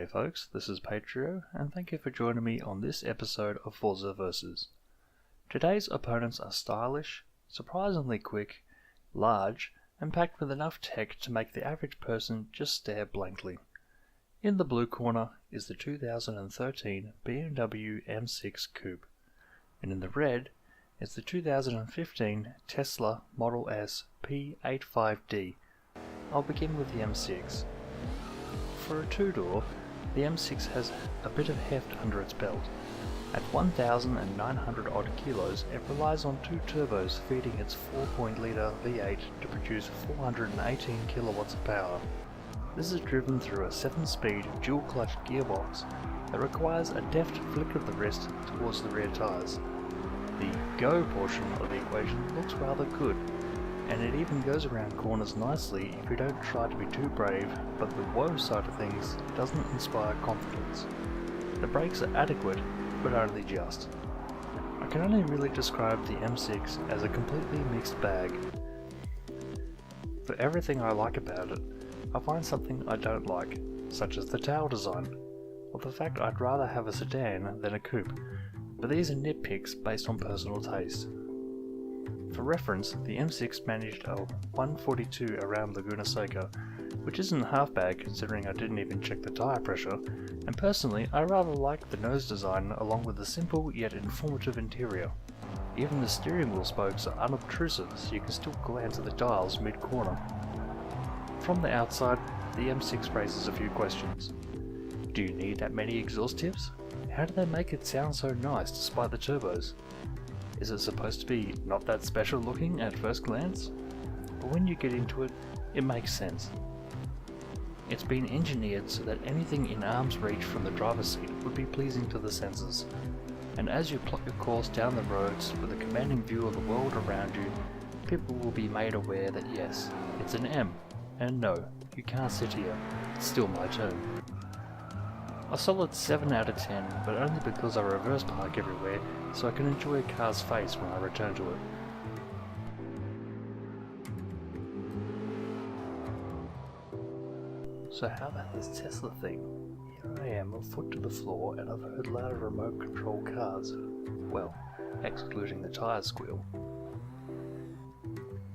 G'day folks, this is Patrio, and thank you for joining me on this episode of Forza Versus. Today's opponents are stylish, surprisingly quick, large, and packed with enough tech to make the average person just stare blankly. In the blue corner is the 2013 BMW M6 Coupe, and in the red is the 2015 Tesla Model S P85D. I'll begin with the M6. For a two-door, the M6 has a bit of heft under its belt. At 1,900 odd kilos, it relies on two turbos feeding its 4.litre V8 to produce 418 kilowatts of power. This is driven through a 7-speed dual-clutch gearbox that requires a deft flick of the wrist towards the rear tyres. The go portion of the equation looks rather good, and it even goes around corners nicely if you don't try to be too brave, but the woe side of things doesn't inspire confidence. The brakes are adequate, but only just. I can only really describe the M6 as a completely mixed bag. For everything I like about it, I find something I don't like, such as the tail design, or the fact I'd rather have a sedan than a coupe, but these are nitpicks based on personal taste. For reference, the M6 managed a 142 around Laguna Seca, which isn't half bad considering I didn't even check the tyre pressure, and personally I rather like the nose design along with the simple yet informative interior. Even the steering wheel spokes are unobtrusive so you can still glance at the dials mid-corner. From the outside, the M6 raises a few questions. Do you need that many exhaust tips? How do they make it sound so nice despite the turbos? Is it supposed to be not that special looking at first glance? But when you get into it, it makes sense. It's been engineered so that anything in arm's reach from the driver's seat would be pleasing to the senses. And as you plot your course down the roads with a commanding view of the world around you, people will be made aware that yes, it's an M, and no, you can't sit here, it's still my turn. A solid 7 out of 10, but only because I reverse park everywhere so I can enjoy a car's face when I return to it. So how about this Tesla thing? Here I am, a foot to the floor, and I've heard louder remote control cars. Well, excluding the tyre squeal.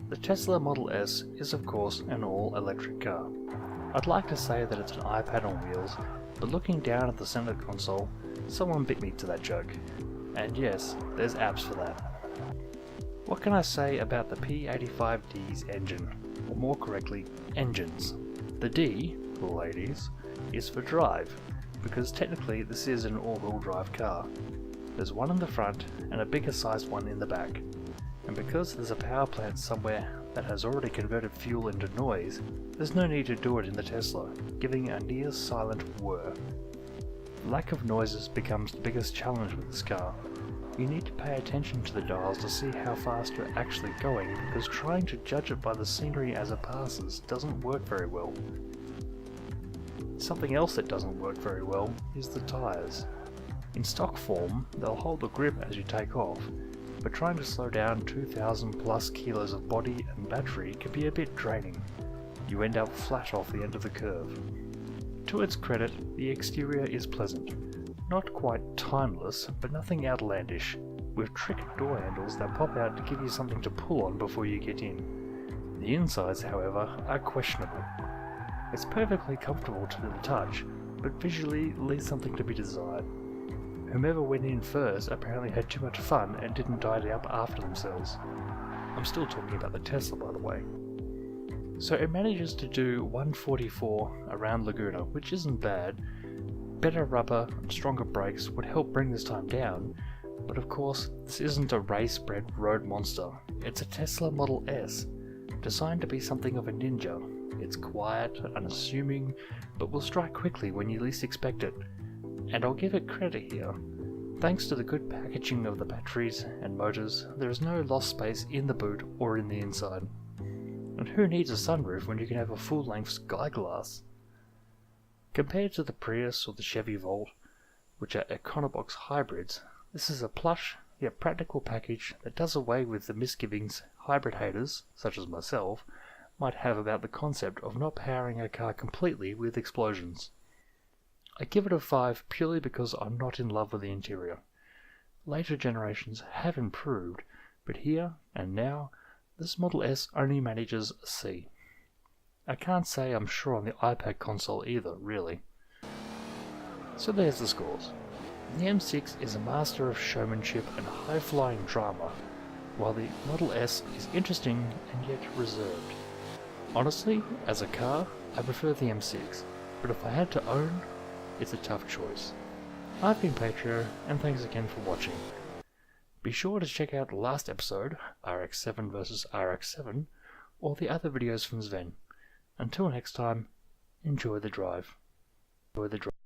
The Tesla Model S is of course an all-electric car. I'd like to say that it's an iPad on wheels, but looking down at the center console, someone beat me to that joke. And yes, there's apps for that. What can I say about the P85D's engine? Or more correctly, engines. The D, ladies, is for drive, because technically this is an all-wheel drive car. There's one in the front and a bigger sized one in the back. And because there's a power plant somewhere that has already converted fuel into noise, there's no need to do it in the Tesla, giving a near silent whir. Lack of noises becomes the biggest challenge with this car. You need to pay attention to the dials to see how fast you're actually going, because trying to judge it by the scenery as it passes doesn't work very well. Something else that doesn't work very well is the tyres. In stock form, they'll hold the grip as you take off, but trying to slow down 2,000 plus kilos of body and battery can be a bit draining. You end up flat off the end of the curve. To its credit, the exterior is pleasant. Not quite timeless, but nothing outlandish, with trick door handles that pop out to give you something to pull on before you get in. The insides, however, are questionable. It's perfectly comfortable to the touch, but visually leaves something to be desired. Whomever went in first apparently had too much fun and didn't tidy up after themselves. I'm still talking about the Tesla, by the way. So it manages to do 144 around Laguna, which isn't bad. Better rubber and stronger brakes would help bring this time down, but of course this isn't a race-bred road monster. It's a Tesla Model S, designed to be something of a ninja. It's quiet, unassuming, but will strike quickly when you least expect it. And I'll give it credit here. Thanks to the good packaging of the batteries and motors, there is no lost space in the boot or in the inside. And who needs a sunroof when you can have a full-length sky glass? Compared to the Prius or the Chevy Volt, which are Econobox hybrids, this is a plush yet practical package that does away with the misgivings hybrid haters, such as myself, might have about the concept of not powering a car completely with explosions. I give it a 5 purely because I'm not in love with the interior. Later generations have improved, but here and now, this Model S only manages a C. I can't say I'm sure on the iPad console either, really. So there's the scores. The M6 is a master of showmanship and high-flying drama, while the Model S is interesting and yet reserved. Honestly, as a car, I prefer the M6, but if I had to own, it's a tough choice. I've been Patrio, and thanks again for watching. Be sure to check out the last episode, RX-7 vs RX-7, or the other videos from Sven. Until next time, enjoy the drive.